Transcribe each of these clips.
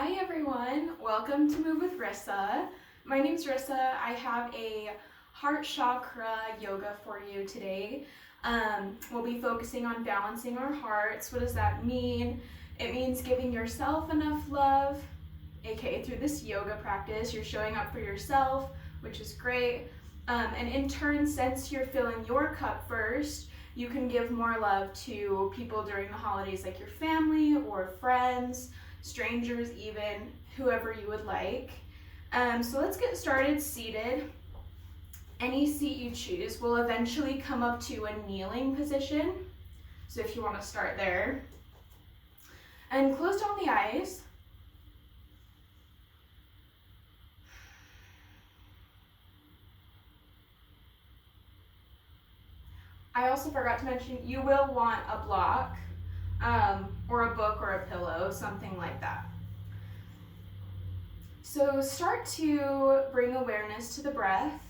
Hi everyone, welcome to Move with Rissa. My name's Rissa. I have a heart chakra yoga for you today. We'll be focusing on balancing our hearts. What does that mean? It means giving yourself enough love, aka through this yoga practice, you're showing up for yourself, which is great. And in turn, since you're filling your cup first, you can give more love to people during the holidays, like your family or friends, strangers even, whoever you would like. So let's get started seated. Any seat you choose will eventually come up to a kneeling position. So if you want to start there. And close down the eyes. I also forgot to mention, you will want a block or a book or a pillow, something like that. So start to bring awareness to the breath.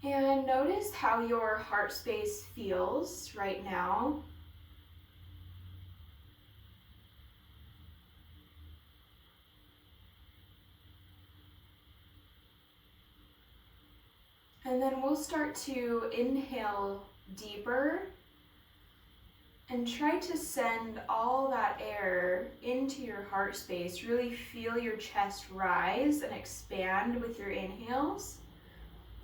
And notice how your heart space feels right now. And then we'll start to inhale deeper and try to send all that air into your heart space. Really feel your chest rise and expand with your inhales.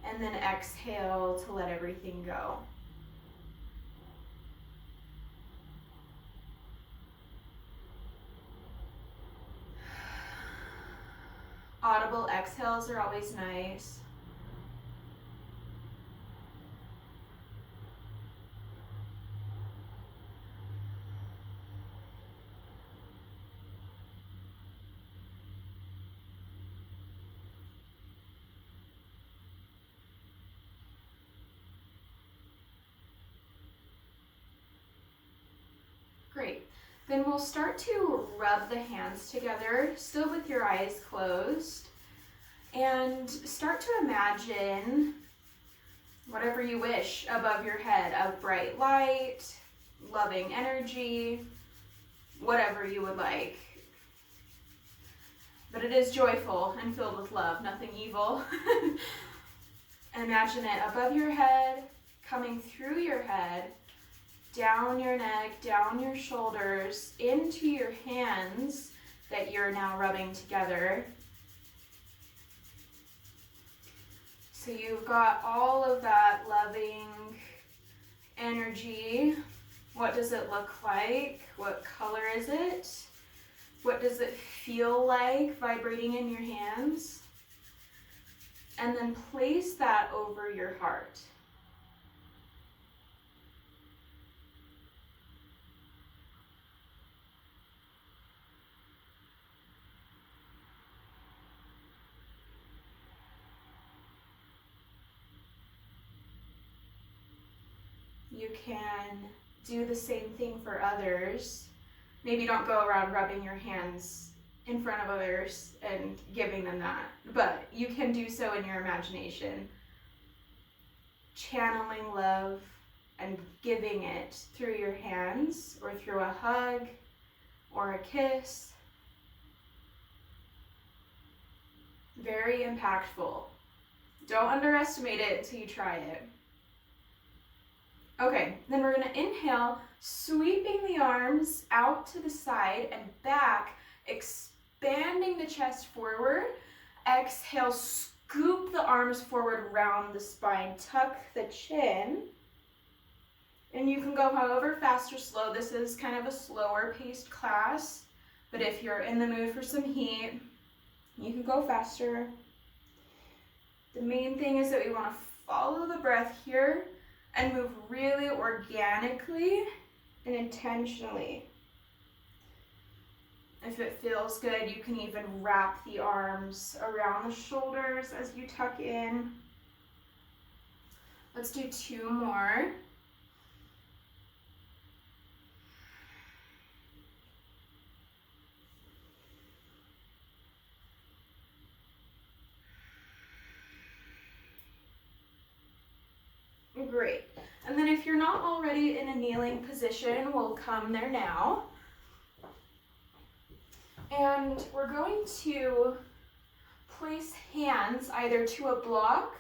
And then exhale to let everything go. Audible exhales are always nice. Great. Then we'll start to rub the hands together, still with your eyes closed, and start to imagine whatever you wish above your head of bright light, loving energy, whatever you would like. But it is joyful and filled with love, nothing evil. Imagine it above your head, coming through your head, down your neck, down your shoulders, into your hands that you're now rubbing together. So you've got all of that loving energy. What does it look like? What color is it? What does it feel like vibrating in your hands? And then place that over your heart. You can do the same thing for others. Maybe don't go around rubbing your hands in front of others and giving them that, but you can do so in your imagination. Channeling love and giving it through your hands or through a hug or a kiss. Very impactful. Don't underestimate it until you try it. Okay, then we're going to inhale, sweeping the arms out to the side and back, expanding the chest forward. Exhale, scoop the arms forward, round the spine, tuck the chin. And you can go however fast or slow. This is kind of a slower paced class, but if you're in the mood for some heat, you can go faster. The main thing is that we want to follow the breath here and move really organically and intentionally. If it feels good, you can even wrap the arms around the shoulders as you tuck in. Let's do 2 more. Great. And then if you're not already in a kneeling position, we'll come there now. And we're going to place hands either to a block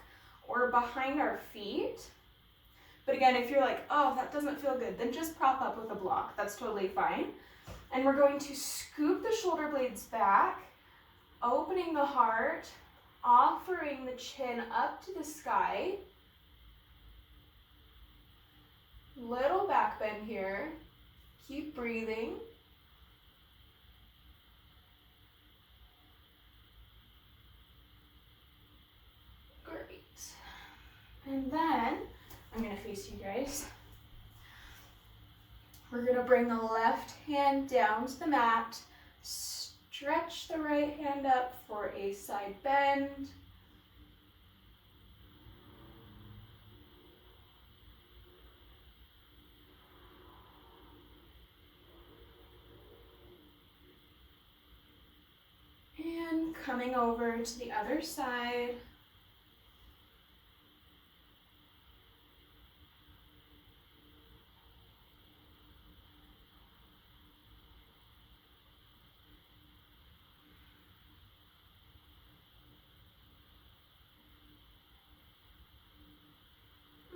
or behind our feet. But again, if you're like, oh, that doesn't feel good, then just prop up with a block. That's totally fine. And we're going to scoop the shoulder blades back, opening the heart, offering the chin up to the sky. Little back bend here. Keep breathing. Great. And then, I'm going to face you guys. We're going to bring the left hand down to the mat. Stretch the right hand up for a side bend. And coming over to the other side.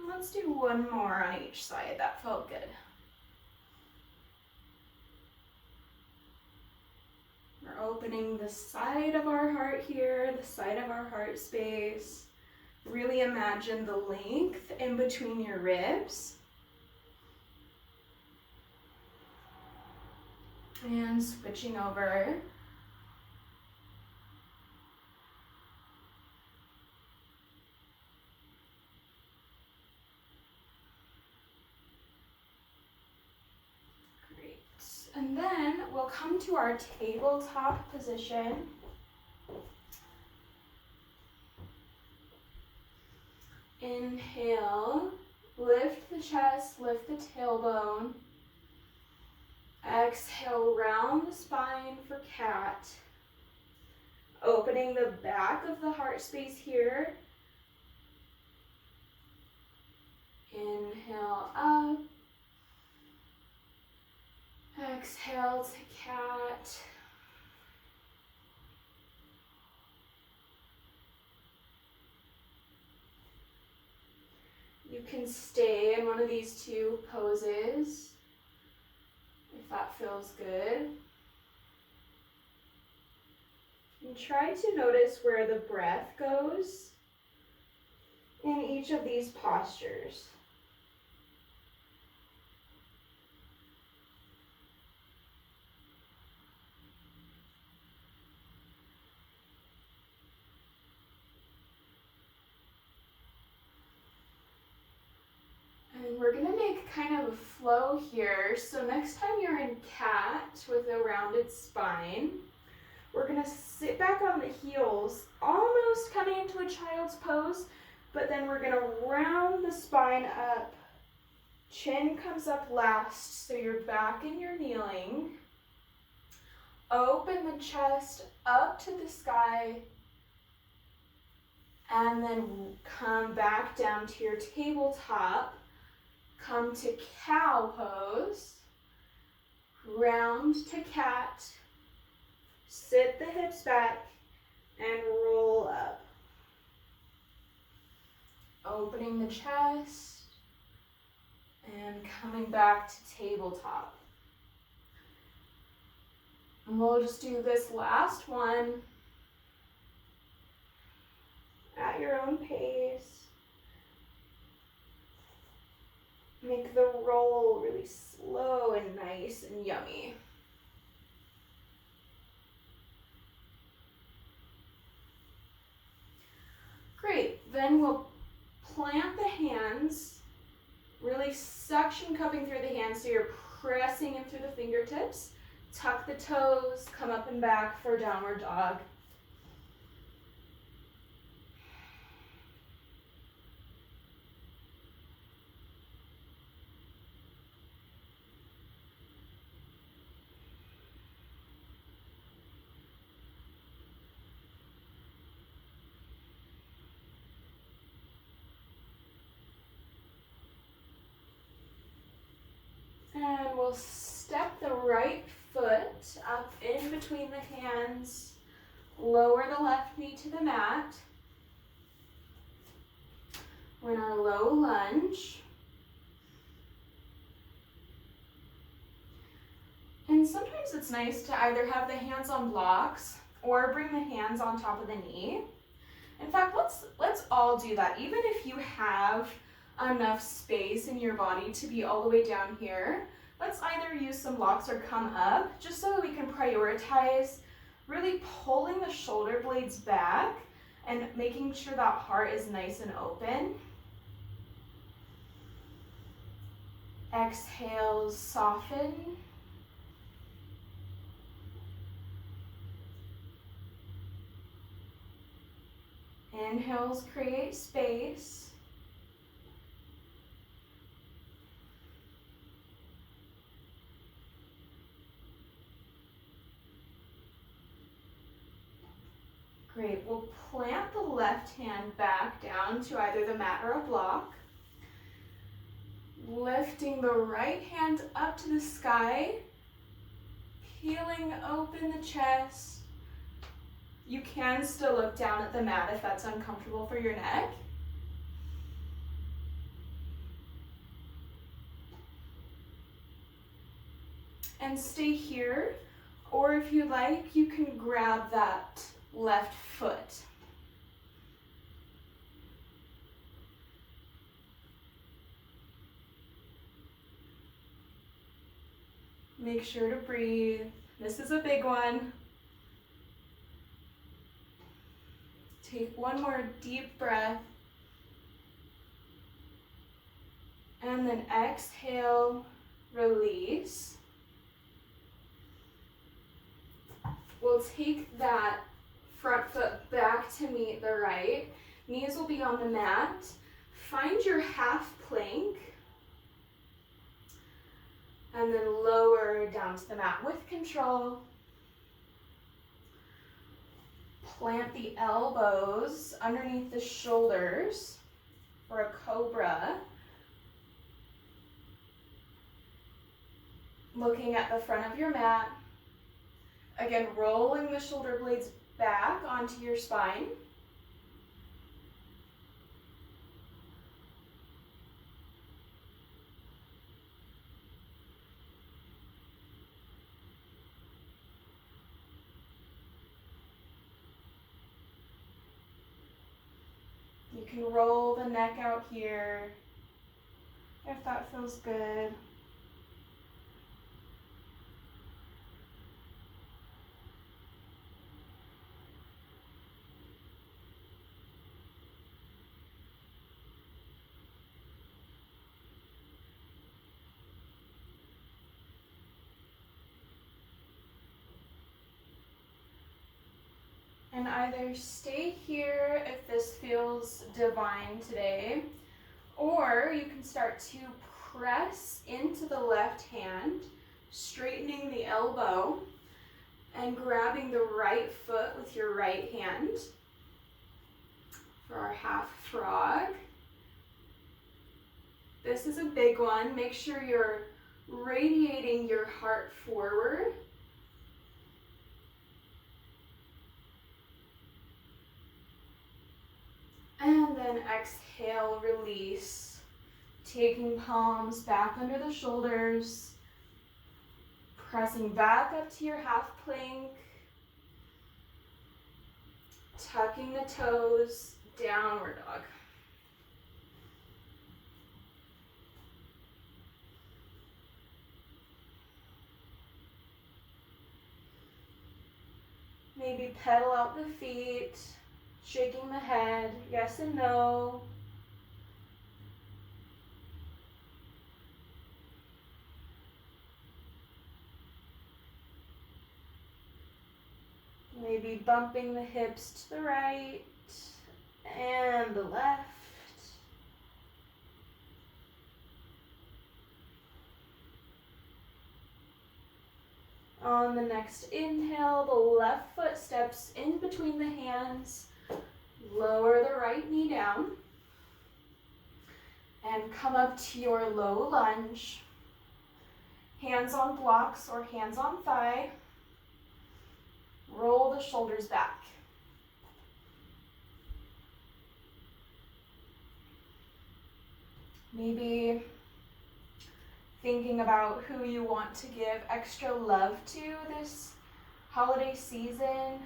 Let's do one more on each side. That felt good. We're opening the side of our heart here, the side of our heart space. Really imagine the length in between your ribs. And switching over. And then we'll come to our tabletop position. Inhale, lift the chest, lift the tailbone. Exhale, round the spine for cat. Opening the back of the heart space here. Inhale up. Exhale to cat. You can stay in one of these two poses if that feels good. And try to notice where the breath goes in each of these postures. We're gonna make kind of a flow here. So next time you're in cat with a rounded spine, we're gonna sit back on the heels, almost coming into a child's pose, but then we're gonna round the spine up. Chin comes up last, so you're back in your kneeling. Open the chest up to the sky, and then come back down to your tabletop. Come to cow pose, round to cat, sit the hips back, and roll up. Opening the chest, and coming back to tabletop. And we'll just do this last one at your own pace. Make the roll really slow and nice and yummy. Great, then we'll plant the hands, really suction cupping through the hands so you're pressing in through the fingertips. Tuck the toes, come up and back for downward dog. And we'll step the right foot up in between the hands, lower the left knee to the mat. We're in our low lunge. And sometimes it's nice to either have the hands on blocks or bring the hands on top of the knee. In fact, let's all do that. Even if you have enough space in your body to be all the way down here, let's either use some blocks or come up, just so that we can prioritize really pulling the shoulder blades back and making sure that heart is nice and open. Exhale, soften. Inhales, create space. Great, we'll plant the left hand back down to either the mat or a block. Lifting the right hand up to the sky, peeling open the chest. You can still look down at the mat if that's uncomfortable for your neck. And stay here, or if you like, you can grab that left foot. Make sure to breathe. This is a big one. Take one more deep breath. And then exhale, release. We'll take that front foot back to meet the right. Knees will be on the mat. Find your half plank. And then lower down to the mat with control. Plant the elbows underneath the shoulders for a cobra. Looking at the front of your mat. Again, rolling the shoulder blades back onto your spine. You can roll the neck out here if that feels good. And either stay here if this feels divine today, or you can start to press into the left hand, straightening the elbow, and grabbing the right foot with your right hand for our half frog. This is a big one. Make sure you're radiating your heart forward. And then exhale, release. Taking palms back under the shoulders. Pressing back up to your half plank. Tucking the toes, downward dog. Maybe pedal out the feet. Shaking the head, yes and no. Maybe bumping the hips to the right and the left. On the next inhale, the left foot steps in between the hands. Lower the right knee down and come up to your low lunge. Hands on blocks or hands on thigh. Roll the shoulders back. Maybe thinking about who you want to give extra love to this holiday season.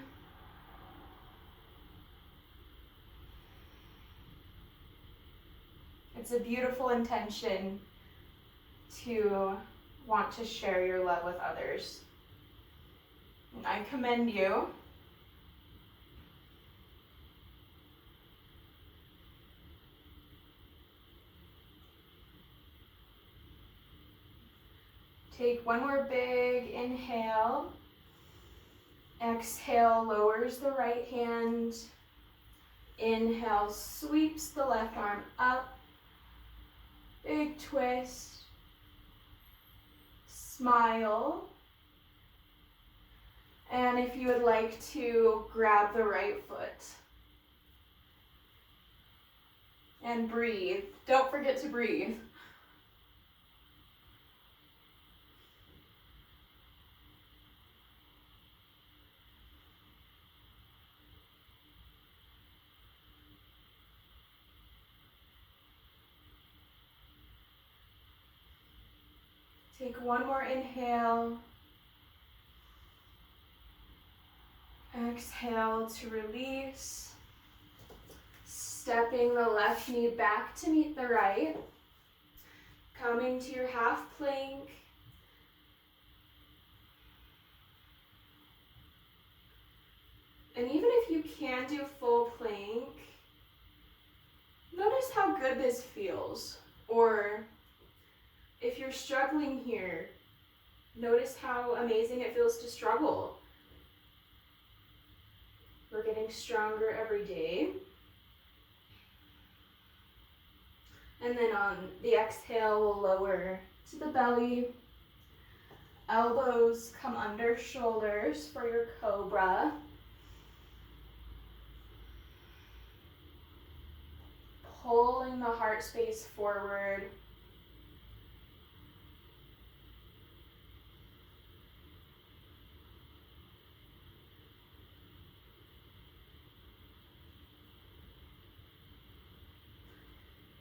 It's a beautiful intention to want to share your love with others. And I commend you. Take one more big inhale. Exhale, lowers the right hand. Inhale, sweeps the left arm up. Big twist. Smile. And if you would like to, grab the right foot. And breathe. Don't forget to breathe. Take one more inhale. Exhale to release. Stepping the left knee back to meet the right. Coming to your half plank. And even if you can do full plank, notice how good this feels. Or if you're struggling here, notice how amazing it feels to struggle. We're getting stronger every day. And then on the exhale, we'll lower to the belly. Elbows come under shoulders for your cobra. Pulling the heart space forward.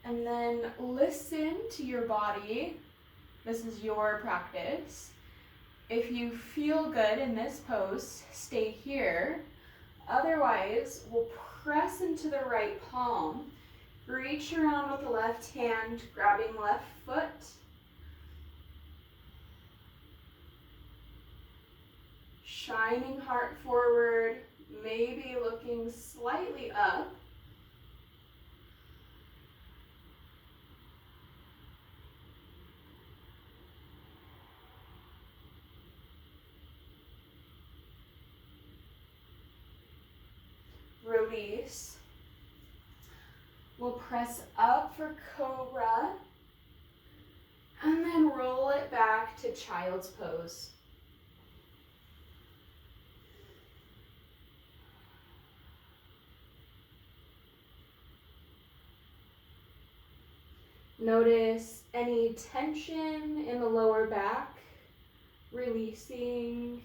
And then listen to your body. This is your practice. If you feel good in this pose, stay here. Otherwise, we'll press into the right palm. Reach around with the left hand, grabbing left foot. Shining heart forward, maybe looking slightly up. Release. We'll press up for cobra and then roll it back to child's pose. Notice any tension in the lower back, releasing.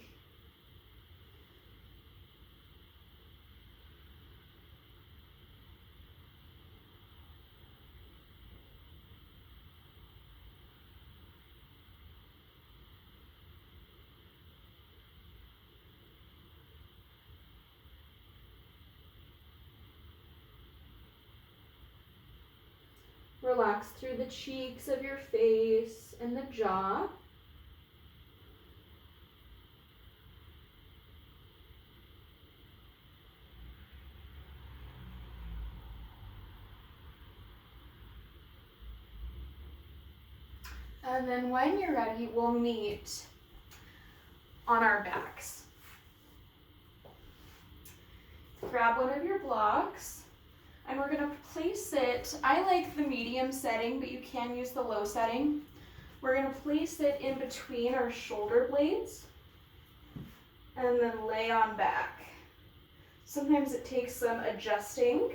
Relax through the cheeks of your face and the jaw. And then when you're ready, we'll meet on our backs. Grab one of your blocks. And we're going to place it, I like the medium setting, but you can use the low setting. We're going to place it in between our shoulder blades and then lay on back. Sometimes it takes some adjusting.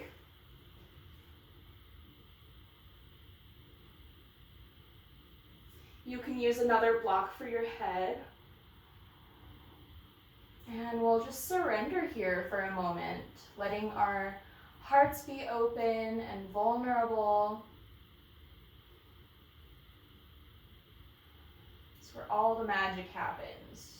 You can use another block for your head. And we'll just surrender here for a moment, letting our hearts be open and vulnerable. It's where all the magic happens.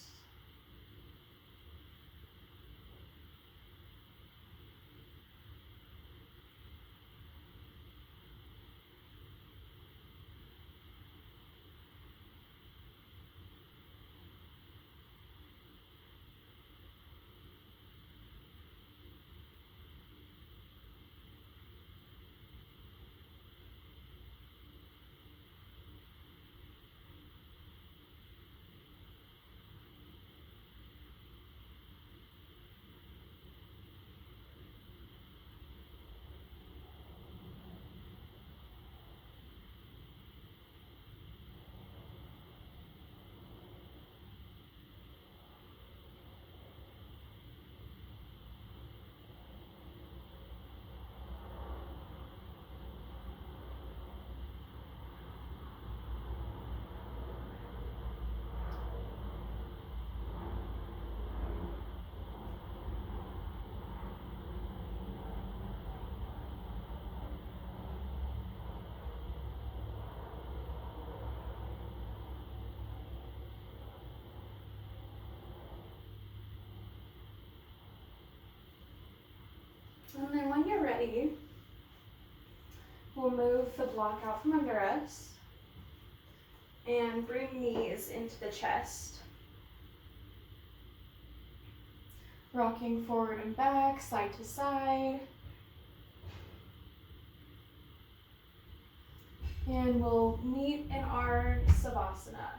And then when you're ready, we'll move the block out from under us and bring knees into the chest. Rocking forward and back, side to side. And we'll meet in our Savasana.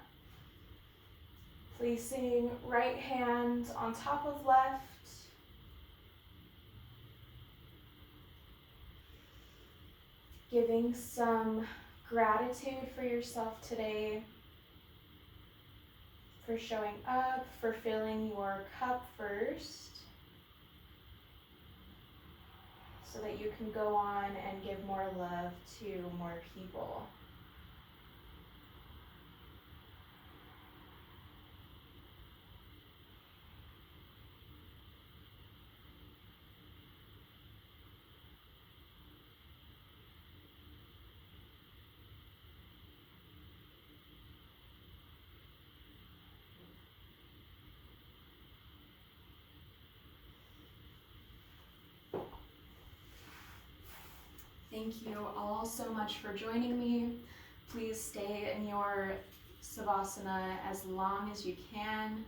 Placing right hand on top of left. Giving some gratitude for yourself today, for showing up, for filling your cup first, so that you can go on and give more love to more people. Thank you all so much for joining me. Please stay in your Savasana as long as you can.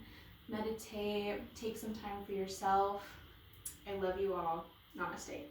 Meditate, take some time for yourself. I love you all. Namaste.